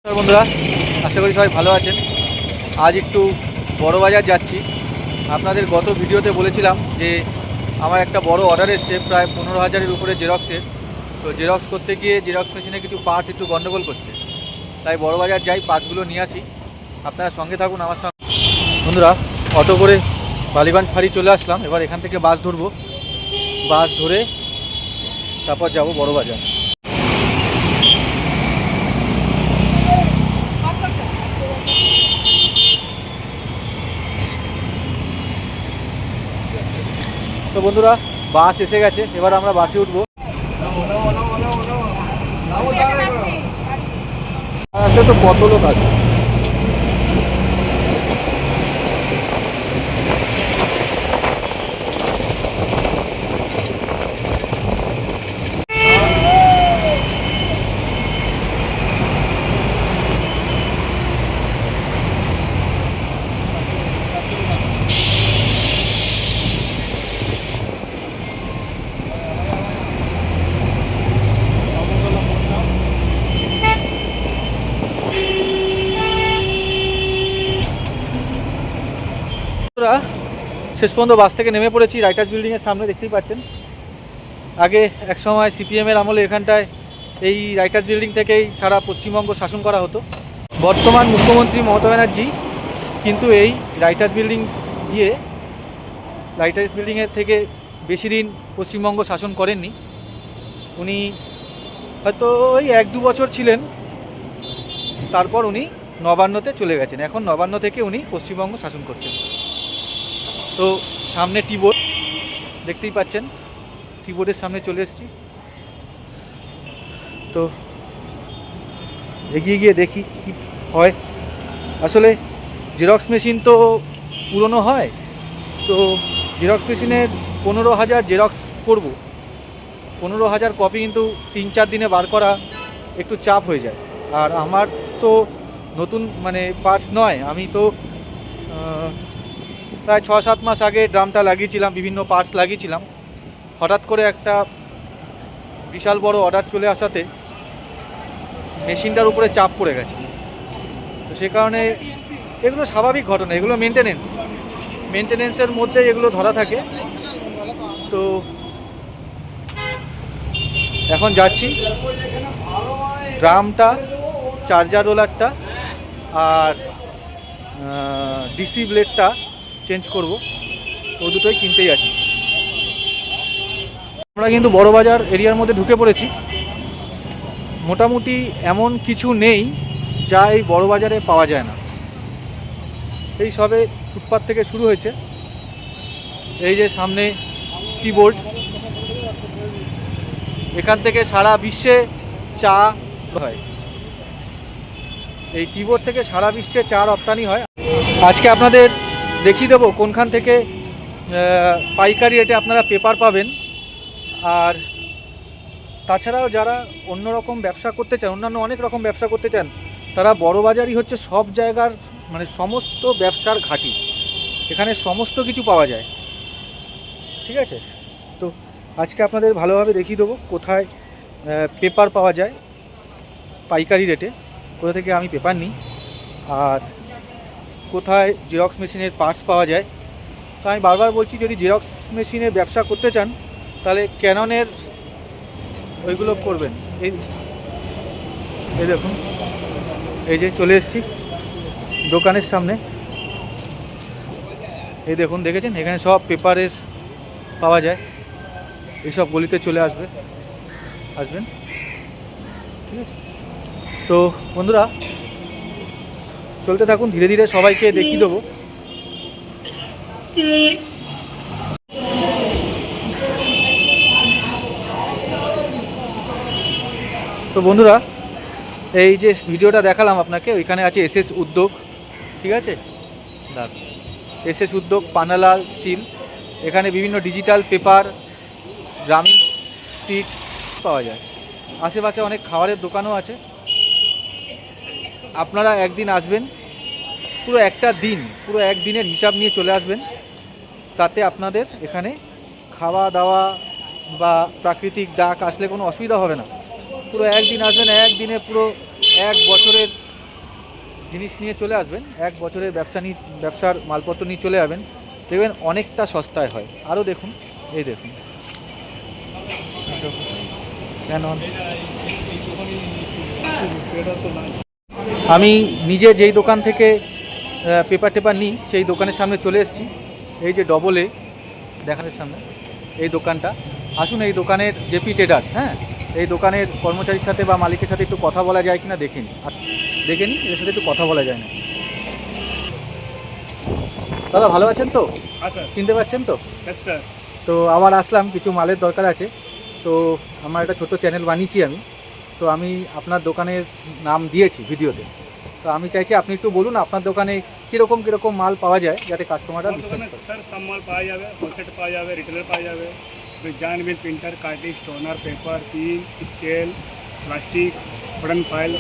বন্ধুরা, আশা করি সবাই ভালো আছেন। আজ একটু বড় বাজার যাচ্ছি। আপনাদের গত ভিডিওতে বলেছিলাম যে আমার একটা বড় অর্ডার এসছে প্রায় 15,000-এর উপরে জেরক্সের। তো জেরক্স করতে গিয়ে জেরক্স মেশিনে কিছু পার্টস একটু গন্ডগোল করছে, তাই বড় বাজার যাই, পার্টসগুলো নিয়ে আসি। আপনারা সঙ্গে থাকুন আমার সঙ্গে। বন্ধুরা, অটো করে বালিগঞ্জ ফাঁড়ি চলে আসলাম। এবার এখান থেকে বাস ধরবো, বাস ধরে তারপর যাব বড় বাজার। তো বন্ধুরা, বাস এসে গেছে, এবার আমরা বাসে উঠবো। আচ্ছা, তো কত লোক আছে? শেষ পর্যন্ত বাস থেকে নেমে পড়েছি রাইটার্স বিল্ডিংয়ের সামনে, দেখতেই পাচ্ছেন। আগে এক সময় সিপিএমের আমলে এখানটায় এই রাইটার্স বিল্ডিং থেকেই সারা পশ্চিমবঙ্গ শাসন করা হতো। বর্তমান মুখ্যমন্ত্রী মমতা ব্যানার্জি কিন্তু এই রাইটার্স বিল্ডিংয়ের থেকে বেশি দিন পশ্চিমবঙ্গ শাসন করেননি। উনি হয়তো ওই 1-2 বছর ছিলেন, তারপর উনি নবান্নতে চলে গেছেন। এখন নবান্ন থেকে উনি পশ্চিমবঙ্গ শাসন করছেন। তো সামনে টি বোর্ড দেখতেই পাচ্ছেন, টি বোর্ডের সামনে চলে এসেছি। তো এগিয়ে গিয়ে দেখি কি হয়। আসলে জেরক্স মেশিন তো পুরনো হয়, তো জেরক্স মেশিনের 15,000 জেরক্স করব। 15,000 কপি কিন্তু 3-4 দিনে বার করা একটু চাপ হয়ে যায়। আর আমার তো নতুন পার্টস নয়, আমি তো প্রায় 6-7 মাস আগে ড্রামটা লাগিয়েছিলাম, বিভিন্ন পার্টস লাগিয়েছিলাম। হঠাৎ করে একটা বিশাল বড় অর্ডার চলে আসাতে মেশিনটার উপরে চাপ পড়ে গেছে। তো সে কারণে এগুলো স্বাভাবিক ঘটনা, এগুলো মেনটেনেন্সের মধ্যে এগুলো ধরা থাকে। তো এখন যাচ্ছি, ড্রামটা, চার্জার রোলারটা আর ডিসি ব্লেডটা চেঞ্জ করব, ও দুটোই কিনতেই আছি। আমরা কিন্তু বড় বাজার এরিয়ার মধ্যে ঢুকে পড়েছি। মোটামুটি এমন কিছু নেই যা এই বড় বাজারে পাওয়া যায় না। এই সবে ফুটপাত থেকে শুরু হয়েছে। এই যে সামনে কিবোর্ড, এখান থেকে সারা বিশ্বে চা হয়। এই কিবোর্ড থেকে সারা বিশ্বে চা রপ্তানি হয়। আজকে আপনাদের দেখিয়ে দেবো কোনখান থেকে পাইকারি রেটে আপনারা পেপার পাবেন। আর তাছাড়াও যারা অন্য রকম ব্যবসা করতে চান, অন্যান্য অনেক রকম ব্যবসা করতে চান, তারা বড় বাজারই হচ্ছে সব জায়গার সমস্ত ব্যবসার ঘাঁটি। এখানে সমস্ত কিছু পাওয়া যায়, ঠিক আছে? তো আজকে আপনাদের ভালোভাবে দেখিয়ে দেবো কোথায় পেপার পাওয়া যায় পাইকারি রেটে, কোথা থেকে আমি পেপার নিই, আর কোথায় জেরক্স মেশিনের পার্টস পাওয়া যায়। তো আমি বারবার বলছি, যদি জেরক্স মেশিনের ব্যবসা করতে চান তাহলে ক্যাননের ওইগুলো করবেন। এই দেখুন, এই যে চলে এসেছি দোকানের সামনে। এই দেখুন, দেখেছেন এখানে সব পেপারের পাওয়া যায়। এইসব গলিতে চলে আসবেন, ঠিক আছে? তো বন্ধুরা, চলতে থাকুন, ধীরে ধীরে সবাইকে দেখিয়ে দেবো। তো বন্ধুরা, এই যে ভিডিওটা দেখালাম আপনাকে, ওইখানে আছে এসএস উদ্যোগ, ঠিক আছে? এসএস উদ্যোগ, পানালাল স্টিল। এখানে বিভিন্ন ডিজিটাল পেপার, গ্রামীণ সিট পাওয়া যায়। আশেপাশে অনেক খাবারের দোকানও আছে। আপনারা একদিন আসবেন, পুরো একদিনের হিসাব নিয়ে চলে আসবেন। তাতে আপনাদের এখানে খাওয়া দাওয়া বা প্রাকৃতিক ডাক আসলে কোনো অসুবিধা হবে না। পুরো একদিন আসবেন, একদিনে পুরো 1 বছরের জিনিস নিয়ে চলে আসবেন, 1 বছরের ব্যবসার মালপত্র নিয়ে চলে যাবেন, দেখবেন অনেকটা সস্তায় হয়। আরও দেখুন, এই দেখুন ক্যানন। আমি নিজে যেই দোকান থেকে পেপার টেপার নিই সেই দোকানের সামনে চলে এসেছি। এই যে ডবল এ দেখানোর সামনে এই দোকানটা, আসুন এই দোকানের জেপি ট্রেডার্স, হ্যাঁ, এই দোকানের কর্মচারীর সাথে বা মালিকের সাথে একটু কথা বলা যায় কিনা দেখে নিন, এর সাথে একটু কথা বলা যায় না। দাদা ভালো আছেন তো? চিনতে পারছেন তো? তো আবার আসলাম, কিছু মালের দরকার আছে, তো আমার একটা ছোট চ্যানেল বানিয়েছি আমি, তো আমি আপনার দোকানের নাম দিয়েছি ভিডিওতে, তো আমি চাইছি আপনি একটু বলুন আপনার দোকানে কীরকম মাল পাওয়া যায় যাতে কাস্টমাররা বিশ্বাস করে। স্যার সব মাল পাওয়া যাবে, হোলসেল পাওয়া যাবে, রিটেলার পাওয়া যাবে, joint bill, printer, cartridge, toner, paper, pin, scale, plastic, button file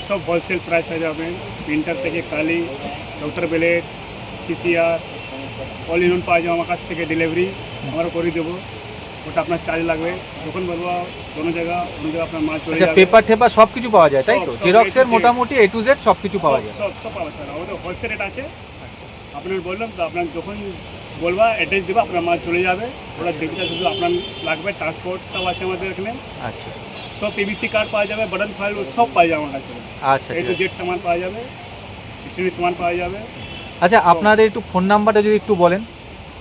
সব হোলসেল প্রাইস হয়ে যাবে। প্রিন্টার থেকে কালি, doctor blade, PCR all in one পাওয়া যাবে। আমার কাছ থেকে ডেলিভারি আমরা করে দেবো, ওটা আপনার চার্জ লাগবে। যখন বলবো কোনো জায়গা আপনার মাল চলে যাবে। পেপার টেপার সব কিছু পাওয়া যায় তাই তো? জেরক্সের মোটামুটি A to Z সব কিছু পাওয়া যায়। সব পাওয়া স্যার, আমাদের হোলসেল রেট আছে। আপনার বললাম তো, আপনার যখন বলবা অ্যাড্রেস দেবো, আপনার মাল চলে যাবে। ওরা দেখতে শুধু আপনার লাগবে, ট্রান্সপোর্ট সব আছে আমাদের এখানে। আচ্ছা, সব পিভিসি কার্ড পাওয়া যাবে, বটন ফাইল সব পাওয়া যাবে আমার কাছে। আচ্ছা, A to Z সামান পাওয়া যাবে, স্টেশনারি সামান পাওয়া যাবে। আচ্ছা, আপনাদের একটু ফোন নাম্বারটা যদি একটু বলেন।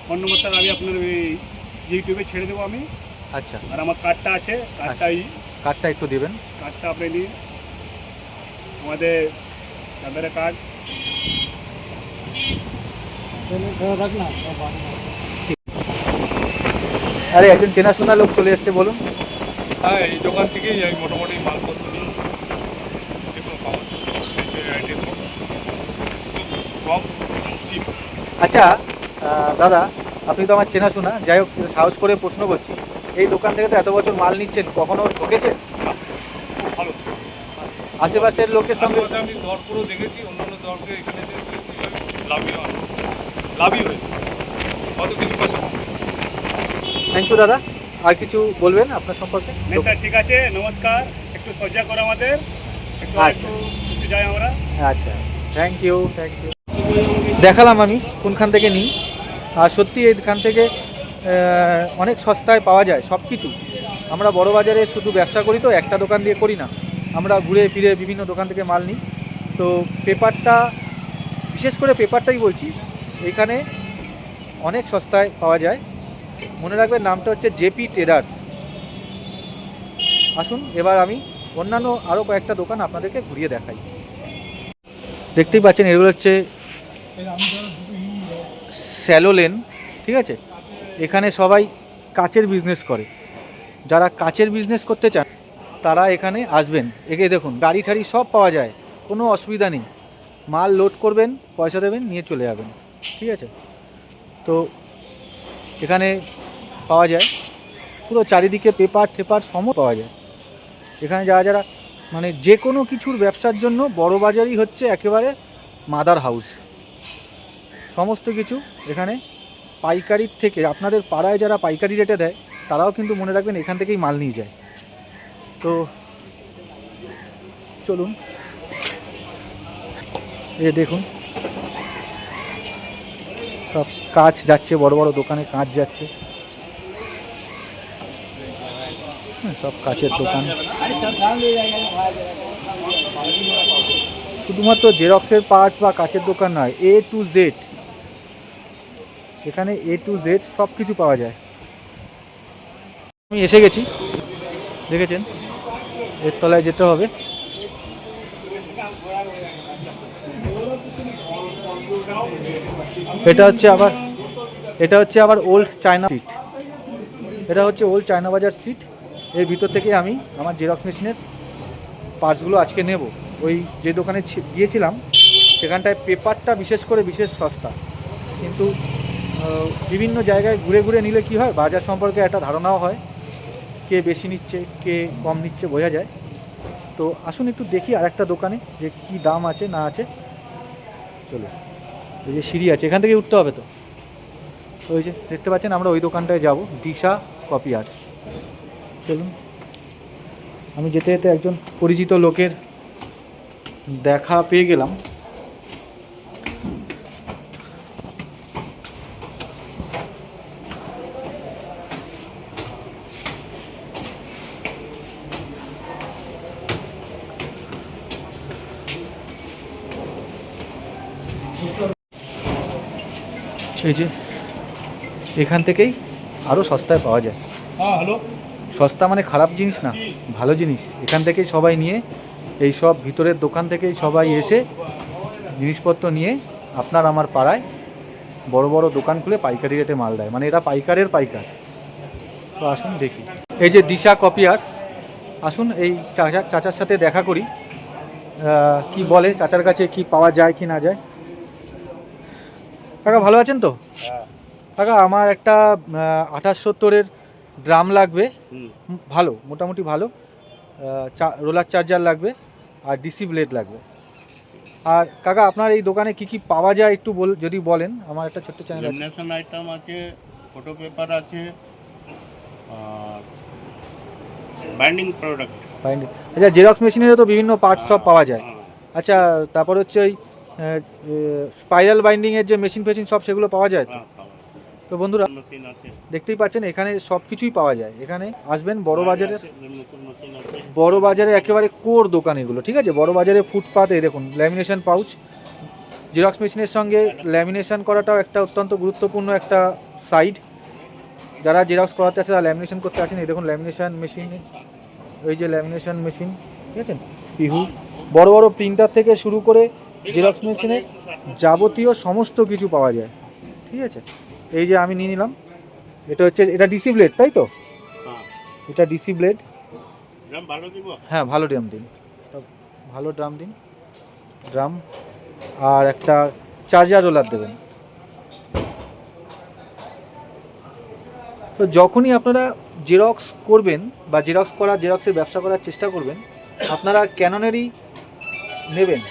ফোন নম্বরটা আমি আপনার ইউটিউবে ছেড়ে দেবো আমি। আচ্ছা, আর আমার কার্ডটা আছে, কার্ডটা একটু দেবেন। কার্ডটা আপনি নিয়ে আমাদের আধার কার্ড আরে একজন চেনাশোনা লোক চলে এসছে, বলুন। হ্যাঁ, এই দোকান থেকেই আমি মোটামুটি মালপত্র নিই, আচ্ছা দাদা, আপনি তো আমার চেনাশোনা, যাই হোক সাহস করে প্রশ্ন করছি, এই দোকান থেকে তো এত বছর মাল নিচ্ছেন, কখনো ঠকেছেন? খুব ভালো। আশেপাশের লোকের সঙ্গে আমি দর করেও দেখেছি, অন্যান্য দরকে এখানে লাভই হয়েছে, কত কিছু পয়সা কম। থ্যাংক ইউ দাদা। আর কিছু বলবেন আপনার সম্পর্কে? স্যার ঠিক আছে, নমস্কার। একটু সজ্জা করো আমাদের, একটু যাই আমরা। আচ্ছা, থ্যাংক ইউ। দেখালাম আমি কোনখান থেকে নিই, আর সত্যি এইখান থেকে অনেক সস্তায় পাওয়া যায় সব কিছু। আমরা বড় বাজারে শুধু ব্যবসা করি তো, একটা দোকান দিয়ে করি না, আমরা ঘুরে ফিরে বিভিন্ন দোকান থেকে মাল নিই। তো পেপারটা, বিশেষ করে পেপারটাই বলছি, এখানে অনেক সস্তায় পাওয়া যায়। মনে রাখবেন নামটা হচ্ছে জেপি ট্রেডার্স। আসুন এবার আমি অন্যান্য আরও কয়েকটা দোকান আপনাদেরকে ঘুরিয়ে দেখাই। দেখতেই পাচ্ছেন এগুলো হচ্ছে স্যালো লেন, ঠিক আছে? এখানে সবাই কাচের বিজনেস করে, যারা কাচের বিজনেস করতে চান তারা এখানে আসবেন। একে দেখুন, গাড়ি ঠাড়ি সব পাওয়া যায়, কোনো অসুবিধা নেই। মাল লোড করবেন, পয়সা দেবেন, নিয়ে চলে যাবেন, ঠিক আছে? তো এখানে পাওয়া যায় পুরো চারিদিকে পেপার টেপার সমস্ত পাওয়া যায়। এখানে যারা মানে যে কোনো কিছুর ব্যবসার জন্য বড় বাজারই হচ্ছে একেবারে মাদার হাউস। সমস্ত কিছু এখানে পাইকারির থেকে, আপনাদের পাড়ায় যারা পাইকারি রেটে দেয় তারাও কিন্তু মনে রাখবেন এখান থেকেই মাল নিয়ে যায়। তো চলুন, এ দেখুন সব কাঁচ যাচ্ছে, বড় বড় দোকানে কাঁচ যাচ্ছে, সব কাঁচের দোকান। শুধুমাত্র জেরক্সের পার্টস বা কাঁচের দোকান নয়, A to Z, এখানে A to Z সব কিছু পাওয়া যায়। আমি এসে গেছি, দেখেছেন, এর তলায় যেতে হবে। এটা হচ্ছে আবার ওল্ড চায়না স্ট্রিট। এটা হচ্ছে ওল্ড চায়না বাজার স্ট্রিট। এর ভিতর থেকে আমি আমার জেরক্স মেশিনের পার্টসগুলো আজকে নেব। ওই যে দোকানে গিয়েছিলাম সেখানটায় পেপারটা বিশেষ সস্তা, কিন্তু বিভিন্ন জায়গায় ঘুরে ঘুরে নিলে কি হয়, বাজার সম্পর্কে একটা ধারণাও হয়, কে বেশি নিচ্ছে কে কম নিচ্ছে বোঝা যায়। তো আসুন একটু দেখি আর একটা দোকানে যে কী দাম আছে না আছে। চলো, এই যে সিঁড়ি আছে, এখান থেকে উঠতে হবে। তো ওই যে দেখতে পাচ্ছেন, আমরা ওই দোকানটায় যাব, দিশা কপিয়ার্স। চলুন, আমি যেতে যেতে একজন পরিচিত লোকের দেখা পেয়ে গেলাম, এই যে এখান থেকেই আরও সস্তায় পাওয়া যায়। हाँ हेलो সস্তা মানে খারাপ জিনিস না, ভালো জিনিস। এখান থেকেই সবাই নিয়ে, এই সব ভিতরের দোকান থেকেই সবাই এসে জিনিসপত্র নিয়ে আপনার আমার পাড়ায় বড় বড় দোকান খুলে পাইকারি রেটে মাল দেয়, মানে এরা পাইকারের পাইকার। তো আসুন দেখি, এই যে দিশা কপিয়ার্স, আসুন এই চাচার সাথে দেখা করি, কি বলে, চাচার কাছে কি পাওয়া যায় কি না যায়। কাকা ভালো আছেন তো? কাকা আমার একটা 2870-এর ড্রাম লাগবে, ভালো, মোটামুটি ভালো, রোলার চার্জার লাগবে আর ডিসি ব্লেড লাগবে। আর কাকা আপনার এই দোকানে কি কি পাওয়া যায় একটু যদি বলেন, আমার একটা ছোট্ট চ্যানেল আছে। লেমিনেশন আইটেম আছে, ফটো পেপার আছে, আর বাইন্ডিং প্রোডাক্ট। বাইন্ডিং, আচ্ছা জেরক্স মেশিনেরও তো বিভিন্ন পার্ট সব পাওয়া যায়। আচ্ছা তারপর হচ্ছে ওই স্পাইরাল বাইন্ডিংয়ের যে মেশিন ফেশিন সব সেগুলো পাওয়া যায় তো? তো বন্ধুরা মেশিন আছে, দেখতেই পাচ্ছেন এখানে সব কিছুই পাওয়া যায়। এখানে আসবেন বড় বাজারের, মেশিন আছে। বড় বাজারে একেবারে কোর দোকান এগুলো, ঠিক আছে? বড় বাজারে ফুটপাতে দেখুন ল্যামিনেশন পাউচ, জেরক্স মেশিনের সঙ্গে ল্যামিনেশন করাটাও একটা অত্যন্ত গুরুত্বপূর্ণ একটা সাইড। যারা জেরক্স করাতে আসে তারা ল্যামিনেশন করতে আসেন, এই দেখুন ল্যামিনেশন মেশিন, ওই যে ল্যামিনেশন মেশিন, ঠিক আছে, পিহু, বড় বড় প্রিন্টার থেকে শুরু করে জেরক্স মেশিনের যাবতীয় সমস্ত কিছু পাওয়া যায়, ঠিক আছে? এই যে আমি নিয়ে নিলাম, এটা হচ্ছে, এটা ডিসি ব্লেড তাই তো? এটা ডিসি ব্লেড। ড্রাম ভালো দিব? হ্যাঁ ভালো ড্রাম দিন, ভালো ড্রাম দিন, ড্রাম, আর একটা চার্জার রোলার দেবেন। তো যখনই আপনারা জেরক্স করবেন বা জেরক্সের ব্যবসা করার চেষ্টা করবেন, আপনারা ক্যাননেরই নেবেন।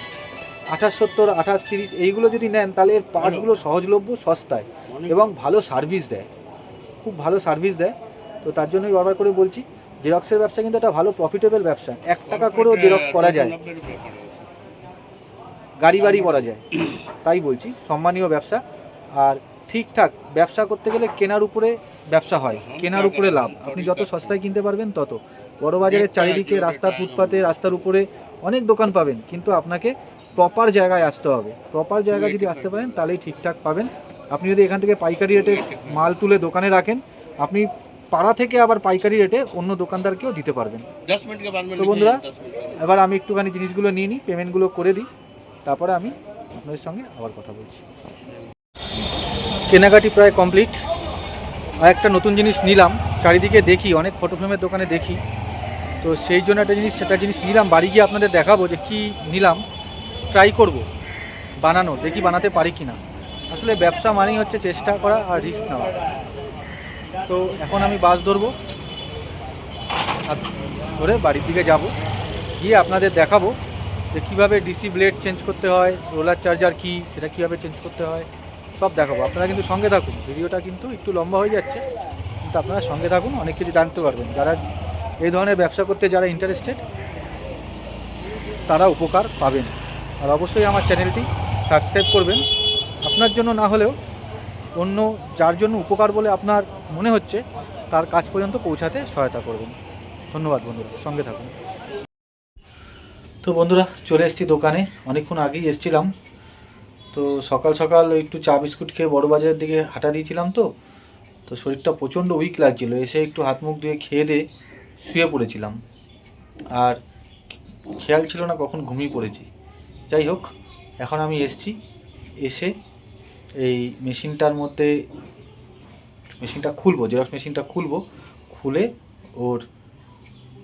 2870, 2830 এইগুলো যদি নেন তাহলে এর পার্টসগুলো সহজলভ্য, সস্তায় এবং ভালো সার্ভিস দেয়, খুব ভালো সার্ভিস দেয়। তো তার জন্যই বারবার করে বলছি, জেরক্সের ব্যবসা কিন্তু একটা ভালো প্রফিটেবল ব্যবসা। 1 টাকা করেও জেরক্স করা যায়, গাড়ি বাড়ি করা যায়, তাই বলছি সম্মানীয় ব্যবসা। আর ঠিকঠাক ব্যবসা করতে গেলে কেনার উপরে ব্যবসা হয়, কেনার উপরে লাভ। আপনি যত সস্তায় কিনতে পারবেন তত। বড় বাজারের চারিদিকে রাস্তার ফুটপাতে, রাস্তার উপরে অনেক দোকান পাবেন, কিন্তু আপনাকে প্রপার জায়গায় আসতে হবে। প্রপার জায়গায় যদি আসতে পারেন তাহলেই ঠিকঠাক পাবেন। আপনি যদি এখান থেকে পাইকারি রেটে মাল তুলে দোকানে রাখেন, আপনি পাড়া থেকে আবার পাইকারি রেটে অন্য দোকানদারকেও দিতে পারবেন। তো বন্ধুরা এবার আমি একটুখানি জিনিসগুলো নিয়ে নিই, পেমেন্টগুলো করে দিই, তারপরে আমি আপনাদের সঙ্গে আবার কথা বলছি। কেনাকাটি প্রায় কমপ্লিট। আর একটা নতুন জিনিস নিলাম, চারিদিকে দেখি, অনেক ফটো ফ্রেমের দোকানে দেখি, তো সেই জন্য সেটা জিনিস নিলাম। বাড়ি গিয়ে আপনাদের দেখাবো যে কি নিলাম, ট্রাই করব বানানো, দেখি বানাতে পারি কি না। আসলে ব্যবসা মানেই হচ্ছে চেষ্টা করা আর রিস্ক নেওয়া। তো এখন আমি বাস ধরবো, ধরে বাড়ির দিকে যাব, গিয়ে আপনাদের দেখাবো যে কীভাবে ডিসি ব্লেড চেঞ্জ করতে হয়, রোলার চার্জার কি সেটা কীভাবে চেঞ্জ করতে হয়, সব দেখাবো। আপনারা কিন্তু সঙ্গে থাকুন, ভিডিওটা কিন্তু একটু লম্বা হয়ে যাচ্ছে, কিন্তু আপনারা সঙ্গে থাকুন, অনেক কিছু জানতে পারবেন। যারা এই ধরনের ব্যবসা করতে যারা ইন্টারেস্টেড তারা উপকার পাবেন। আর অবশ্যই আমার চ্যানেলটি সাবস্ক্রাইব করবেন, আপনার জন্য না হলেও অন্য যার জন্য উপকার বলে আপনার মনে হচ্ছে তার কাজ পর্যন্ত পৌঁছাতে সহায়তা করবেন। ধন্যবাদ বন্ধুরা, সঙ্গে থাকুন। তো বন্ধুরা চলে এসেছি দোকানে, অনেকক্ষণ আগেই এসেছিলাম। তো সকাল সকাল একটু চা বিস্কুট খেয়ে বড় বাজারের দিকে হাঁটা দিয়েছিলাম, তো শরীরটা প্রচণ্ড উইক লাগছিল। এসে একটু হাত মুখ ধুয়ে খেয়ে দিয়ে শুয়ে পড়েছিলাম, আর খেয়াল ছিল না কখন ঘুমিয়ে পড়েছি। যাই হোক, এখন আমি এসে এই মেশিনটা খুলবো, জেরক্স মেশিনটা খুলে ওর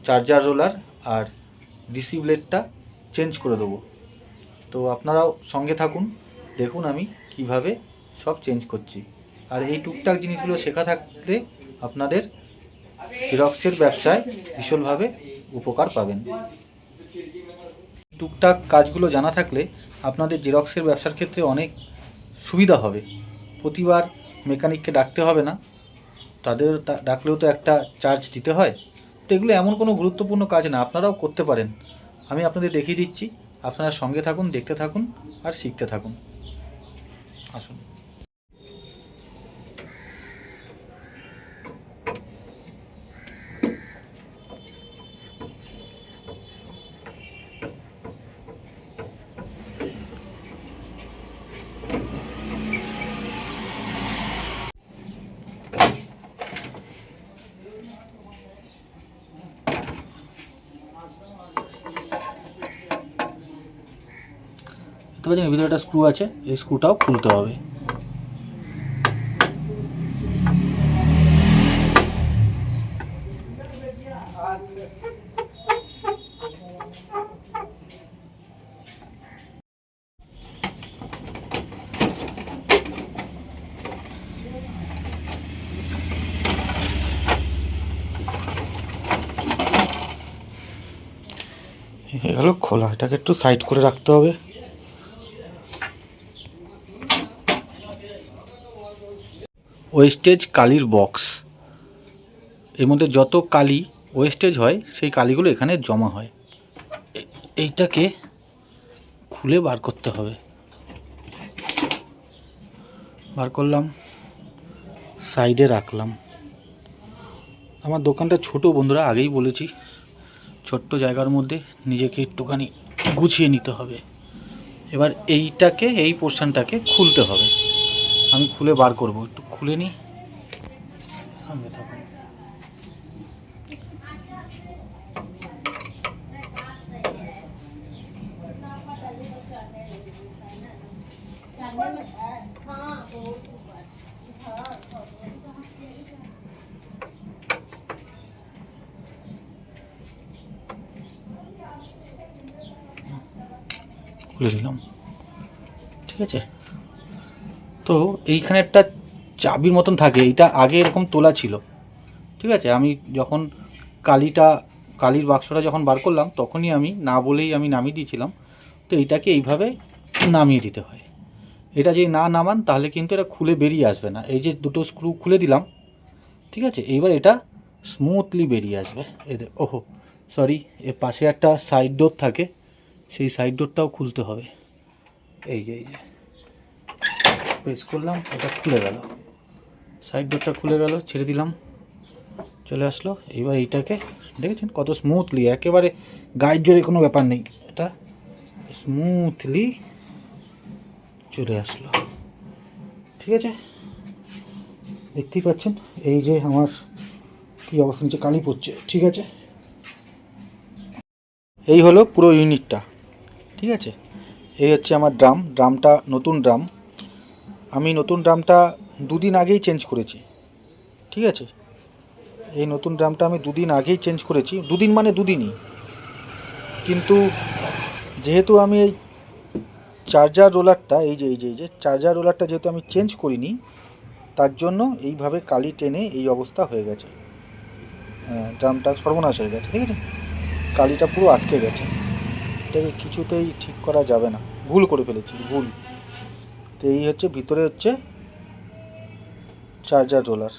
চার্জার রোলার আর ডিসি ব্লেডটা চেঞ্জ করে দেবো। তো আপনারাও সঙ্গে থাকুন, দেখুন আমি কিভাবে সব চেঞ্জ করছি। আর এই টুকটাক জিনিসগুলো শেখা থাকলে আপনাদের জেরক্সের ব্যবসায় ভীষণভাবে উপকার পাবেন। টুকটাক কাজগুলো জানা থাকলে আপনাদের জেরক্সের ব্যবসার ক্ষেত্রে অনেক সুবিধা হবে। প্রতিবার মেকানিককে ডাকতে হবে না, তাদের ডাকলেও তো একটা চার্জ দিতে হয়। তো এগুলো এমন কোনো গুরুত্বপূর্ণ কাজ না, আপনারাও করতে পারেন। আমি আপনাদের দেখিয়ে দিচ্ছি, আপনারা সঙ্গে থাকুন, দেখতে থাকুন আর শিখতে থাকুন। আসুন। দেখতে পাচ্ছেন এর ভিতরে একটা স্ক্রু আছে, এই স্ক্রুটাও খুলতে হবে। এগুলো খোলা, এটাকে একটু সাইড করে রাখতে হবে। ওয়েস্টেজ কালির বক্স, এর মধ্যে যত কালি ওয়েস্টেজ হয় সেই কালিগুলো এখানে জমা হয়। এইটাকে খুলে বার করতে হবে। বার করলাম, সাইডে রাখলাম। আমার দোকানটা ছোট বন্ধুরা, আগেই বলেছি, ছোট্ট জায়গার মধ্যে নিজেকে একটুখানি গুছিয়ে নিতে হবে। এবার এইটাকে, এই পোর্শনটাকে খুলতে হবে। আমি খুলে বার করব, একটু খুলে নিই। সঙ্গে থাকুন। খুলে দিলাম, ঠিক আছে। তো এইখানে একটা চাবির মতন থাকে, এইটা আগে এরকম তোলা ছিল, ঠিক আছে। আমি যখন কালির বাক্সটা যখন বার করলাম তখনই আমি না বলেই আমি নামিয়ে দিয়েছিলাম। তো এইটাকে এইভাবে নামিয়ে দিতে হয়। এটা যদি না নামান তাহলে কিন্তু এটা খুলে বেরিয়ে আসবে না। এই যে দুটো স্ক্রু খুলে দিলাম, ঠিক আছে। এইবার এটা স্মুথলি বেরিয়ে আসবে। ওহো সরি, এর পাশে একটা সাইড ডোর থাকে, সেই সাইড ডোরটাও খুলতে হবে। এই যে প্রেস করলাম, এটা খুলে গেল, সাইড ডোরটা খুলে গেল, ছেড়ে দিলাম, চলে আসলো। এইবার এইটাকে দেখেছেন কত স্মুথলি, একেবারে গায়ের জোরে কোনো ব্যাপার নেই, এটা স্মুথলি চলে আসলো, ঠিক আছে। দেখতেই পাচ্ছেন এই যে আমার কী অবস্থা, নিচে কালি পড়ছে, ঠিক আছে। এই হলো পুরো ইউনিটটা, ঠিক আছে। এই হচ্ছে আমার ড্রামটা নতুন ড্রাম। আমি নতুন ড্রামটা দুদিন আগেই চেঞ্জ করেছি, ঠিক আছে। এই নতুন ড্রামটা আমি দুদিন আগেই চেঞ্জ করেছি, দুদিন মানে দুদিনই। কিন্তু যেহেতু আমি এই চার্জার রোলারটা, এই যে চার্জার রোলারটা যেহেতু আমি চেঞ্জ করিনি, তার জন্য এইভাবে কালি টেনে এই অবস্থা হয়ে গেছে। ড্রামটা সর্বনাশ হয়ে গেছে, ঠিক আছে। কালিটা পুরো আটকে গেছে, এটাকে কিছুতেই ঠিক করা যাবে না, ভুল করে ফেলেছি, ভুল। তো এই হচ্ছে ভিতরে হচ্ছে চার্জার রোলার,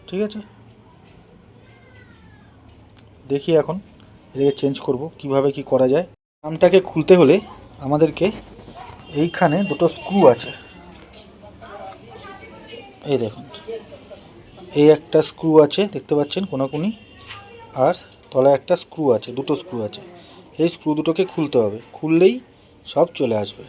ঠিক আছে। দেখি এখন এটাকে চেঞ্জ করব, কিভাবে কি করা যায়। ড্রামটাকে খুলতে হলে আমাদেরকে এইখানে দুটো স্ক্রু আছে, এই দেখুন, এই একটা স্ক্রু আছে দেখতে পাচ্ছেন কোনাকুনি, আর তলায় একটা স্ক্রু আছে, দুটো স্ক্রু আছে। এই স্ক্রু দুটোকে খুলতে হবে, খুললেই সব চলে আসবে।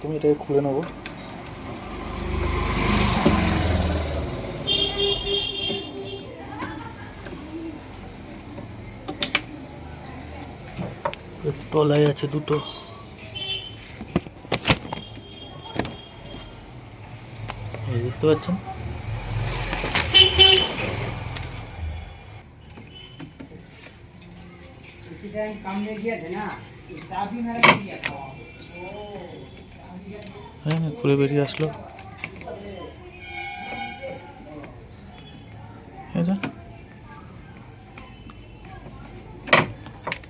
তুমি এটাকে খুলে নেবো। তলায় আছে দুটো, দেখতে পাচ্ছেন। হ্যাঁ, খুলে বেরিয়ে আসলো।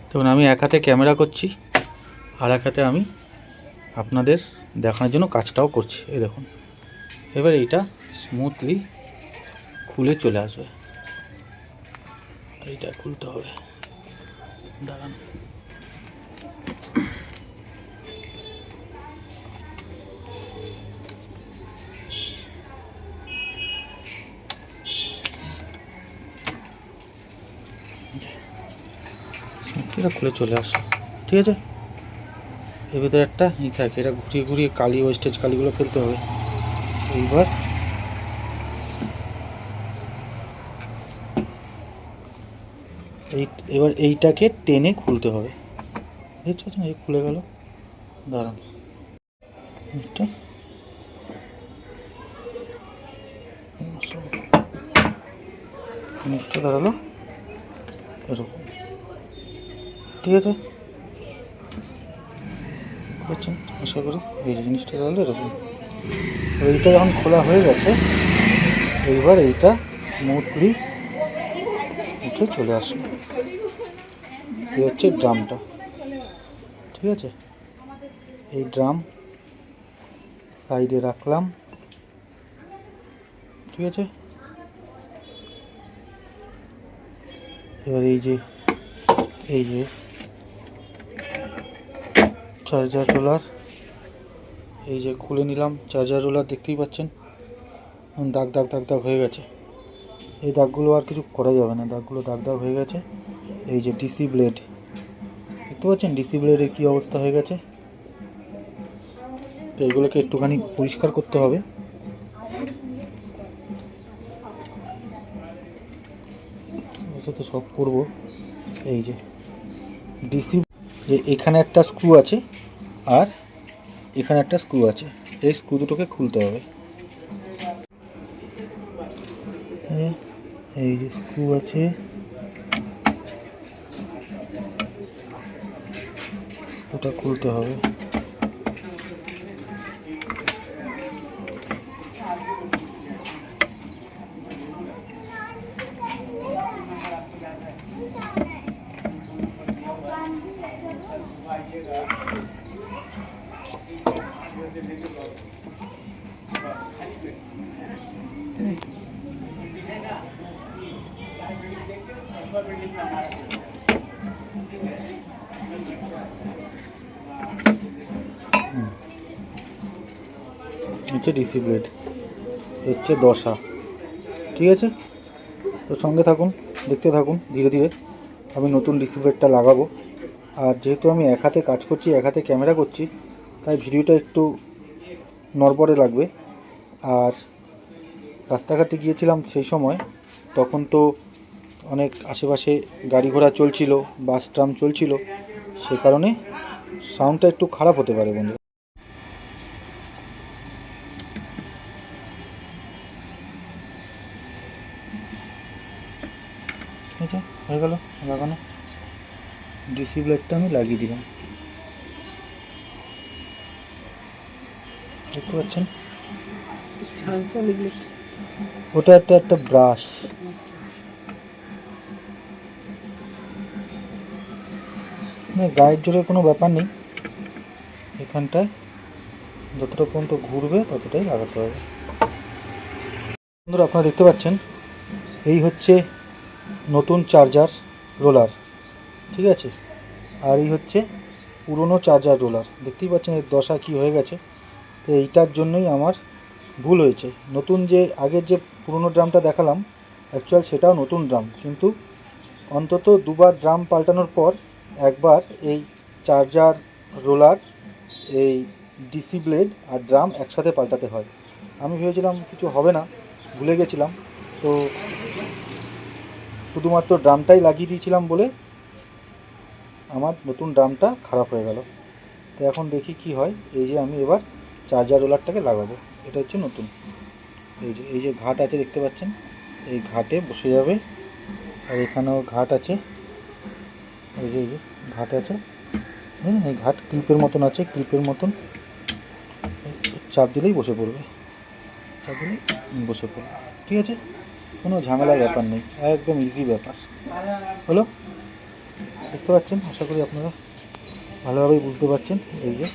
তখন আমি এক হাতে ক্যামেরা করছি, আর এক হাতে আমি আপনাদের দেখানোর জন্য কাজটাও করছি। এই দেখুন, এবার এইটা স্মুথলি খুলে চলে আসবে। এইটা খুলতে হবে, দাঁড়ান। এটা খুলে চলে আসলো, ঠিক আছে। এর ভিতরে একটা ই থাকে, এটা ঘুরিয়ে ঘুরিয়ে কালি, ওয়েস্টেজ কালিগুলো ফেলতে হবে। এইবার এই এবার এইটাকে টেনে খুলতে হবে, দেখছো না, এই খুলে গেল। দাঁড়ান, এটা জিনিসটা দাঁড়ালো এরকম, ঠিক আছে, বুঝছেন আশা করি। এই জিনিসটা দাঁড়ালো এরকম। এইটা যখন খোলা হয়ে গেছে, এইবার এইটা স্মুথলি উঠে চলে আসবে। এই হচ্ছে ড্রামটা, ঠিক আছে। এই ড্রাম সাইডে রাখলাম, ঠিক আছে। এবার এই যে চার্জার রোলার, এই যে খুলে নিলাম চার্জার রোলার, দেখতেই পাচ্ছেন দাগ দাগ দাগ দাগ হয়ে গেছে। এই দাগগুলো আর কিছু করা যাবে না, দাগগুলো দাগ দাগ হয়ে গেছে। এই যে ডিসি ব্লেড, দেখতে পাচ্ছেন ডিসি ব্লেডের কী অবস্থা হয়ে গেছে। তো এগুলোকে একটুখানি পরিষ্কার করতে হবে। সাথে সব করবো। এই যে ডিসি, যে এখানে একটা স্ক্রু আছে আর এখানে একটা স্ক্রু আছে, এই স্ক্রু দুটোকে খুলতে হবে। এই যে স্ক্রু আছে, স্ক্রুটা খুলতে হবে। হচ্ছে ডিসি ব্লেড, হচ্ছে দশা, ঠিক আছে। তো সঙ্গে থাকুন, দেখতে থাকুন, ধীরে ধীরে আমি নতুন ডিসি ব্লেডটা লাগাবো। আর যেহেতু আমি এক হাতে কাজ করছি, এক হাতে ক্যামেরা করছি, তাই ভিডিওটা একটু নড়বড়ে লাগবে। আর রাস্তাঘাটে গিয়েছিলাম সেই সময়, তখন তো অনেক আশেপাশে গাড়ি ঘোড়া চলছিল, বাস ট্রাম চলছিল, সে কারণে সাউন্ডটা একটু খারাপ হতে পারে বন্ধু। আচ্ছা, হয়ে গেল লাগানো। ডিসি ব্লেডটা আমি লাগিয়ে দিলাম, দেখতে পাচ্ছেন। ওটা একটা ব্রাশ, না গায়ের জোরে কোনো ব্যাপার নেই, এখানটায় যতটা পর্যন্ত ঘুরবে ততটাই লাগাতে হবে। বন্ধুরা আপনারা দেখতে পাচ্ছেন, এই হচ্ছে নতুন চার্জার রোলার, ঠিক আছে। আর এই হচ্ছে পুরনো চার্জার রোলার, দেখতেই পাচ্ছেন এর দশা কী হয়ে গেছে। তো এইটার জন্যই আমার ভুল হয়েছে। নতুন যে আগের যে পুরনো ড্রামটা দেখালাম, অ্যাকচুয়াল সেটাও নতুন ড্রাম, কিন্তু অন্তত দুবার ড্রাম পাল্টানোর পর একবার এই চার্জার রোলার, এই ডিসি ব্লেড আর ড্রাম একসাথে পাল্টাতে হয়। আমি ভেবেছিলাম কিছু হবে না, ভুলে গেছিলাম, তো শুধুমাত্র ড্রামটাই লাগিয়ে দিয়েছিলাম বলে আমার নতুন ড্রামটা খারাপ হয়ে গেল। তো এখন দেখি কি হয়। এই যে আমি এবার চার্জার রোলারটাকে লাগাবো, এটা হচ্ছে নতুন। এই যে ঘাট আছে দেখতে পাচ্ছেন, এই ঘাটে বসে যাবে। আর এখানেও ঘাট আছে, এই যে ঘাট আছে, এই ঘাট ক্লিপের মতন আছে, ক্লিপের মতন চাপ দিলেই বসে পড়বে, চাপ দিলেই বসে পড়বে, ঠিক আছে। কোনো ঝামেলার ব্যাপার নেই, একদম ইজি ব্যাপার হলো। দেখতে পাচ্ছেন, আশা করি আপনারা ভালোভাবেই বুঝতে পারছেন। এই যে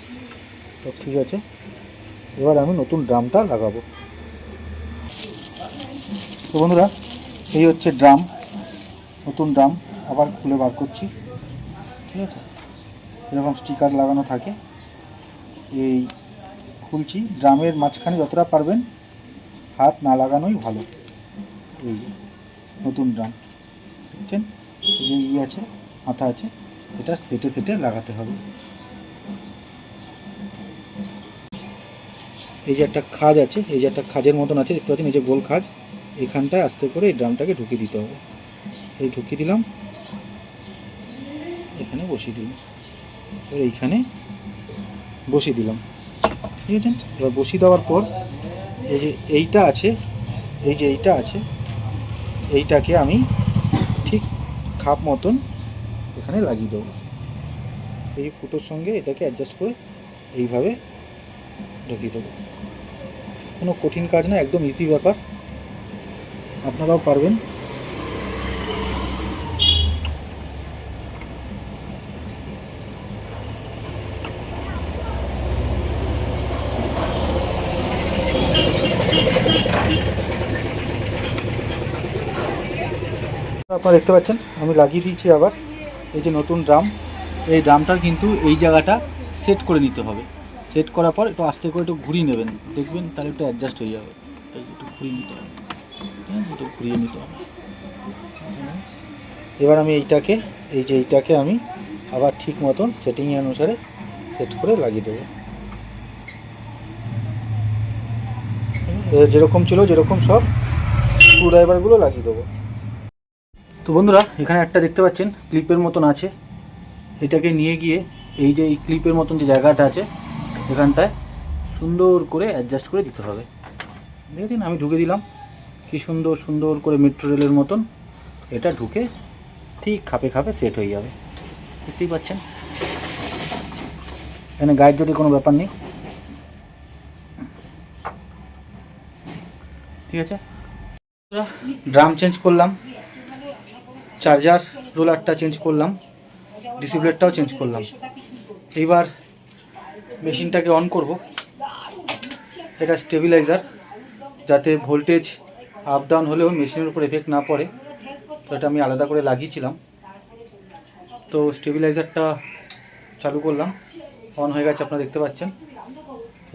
সব ঠিক আছে। এবার আমি নতুন ড্রামটা লাগাবো। তো বন্ধুরা, এই হচ্ছে ড্রাম, নতুন ড্রাম আবার খুলে বার করছি, ঠিক আছে। এরকম স্টিকার লাগানো থাকে, এই খুলছি। ড্রামের মাঝখানে যতটা পারবেন হাত না লাগানোই ভালো। এই যে নতুন ড্রাম দেখছেন, এই যে আছে, মাথা আছে, এটা সেটে সেটে লাগাতে হবে। এই যে একটা খাঁজ আছে, এই যে একটা খাঁজের মতন আছে দেখতে পাচ্ছেন, এই যে গোল খাঁজ, এখানটায় আস্তে করে এই ড্রামটাকে ঢুকিয়ে দিতে হবে। এই ঢুকিয়ে দিলাম, এখানে বসিয়ে দিলাম, এবার এইখানে বসিয়ে দিলাম, ঠিক আছে। এবার বসিয়ে দেওয়ার পর এই যে এইটা আছে, এইটাকে আমি ঠিক খাপ মতন এখানে লাগিয়ে দেবো। এই ফুটোর সঙ্গে এটাকে অ্যাডজাস্ট করে এইভাবে ঢুকিয়ে দেবো। কোনো কঠিন কাজ না, একদম ইজি ব্যাপার, আপনারাও পারবেন। আপনারা দেখতে পাচ্ছেন আমি লাগিয়ে দিয়েছি। আবার এই যে নতুন ড্রাম, এই ড্রামটার কিন্তু এই জায়গাটা সেট করে নিতে হবে। সেট করার পর একটু আস্তে করে একটু ঘুরিয়ে নেবেন, দেখবেন তাহলে একটু অ্যাডজাস্ট হয়ে যাবে। এই একটু ঘুরিয়ে নিতে হবে, হ্যাঁ, একটু ঘুরিয়ে নিতে হবে। এবার আমি এইটাকে আমি আবার ঠিক মতন সেটিং অনুসারে সেট করে লাগিয়ে দেবো। যেরকম ছিল যেরকম সব স্ক্রু ড্রাইভারগুলো লাগিয়ে দেবো। তো বন্ধুরা, এখানে একটা দেখতে পাচ্ছেন ক্লিপের মতন আছে, এটাকে নিয়ে গিয়ে এই যে এই ক্লিপের মতন যে জায়গাটা আছে এখানটায় সুন্দর করে অ্যাডজাস্ট করে দিতে হবে। দেখেছেন আমি ঢুকে দিলাম, কি সুন্দর সুন্দর করে মেট্রো রেলের মতন এটা ঢুকে ঠিক খাপে খাপে সেট হয়ে যাবে। দেখতেই পাচ্ছেন এখানে গায়ের যদি কোনো ব্যাপার নেই, ঠিক আছে। ড্রাম চেঞ্জ করলাম, চার্জার রোলারটা চেঞ্জ করলাম, ডিসপ্লেটাও চেঞ্জ করলাম। এইবার মেশিনটাকে অন করব। এটা স্টেবিলাইজার, যাতে ভোল্টেজ আপ ডাউন হলেও মেশিনের উপর এফেক্ট না পড়ে, তো এটা আমি আলাদা করে লাগিয়েছিলাম। তো স্টেবিলাইজারটা চালু করলাম, অন হয়ে গেছে আপনারা দেখতে পাচ্ছেন।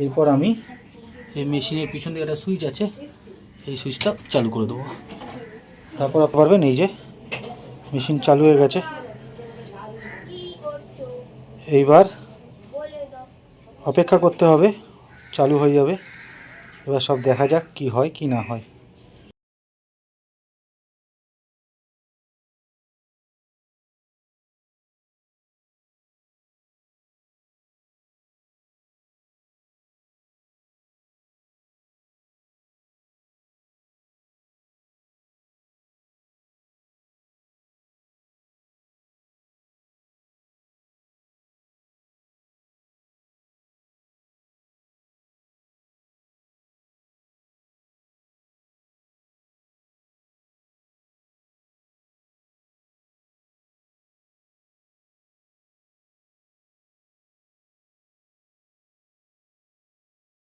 এরপর আমি এই মেশিনের পিছন দিকে একটা সুইচ আছে, এই সুইচটা চালু করে দেবো। তারপর আপনি পারবেন, এই যে মেশিন চালু হয়ে গেছে। এইবার অপেক্ষা করতে হবে, চালু হয়ে যাবে। এবার সব দেখা যাক কি হয় কি না হয়।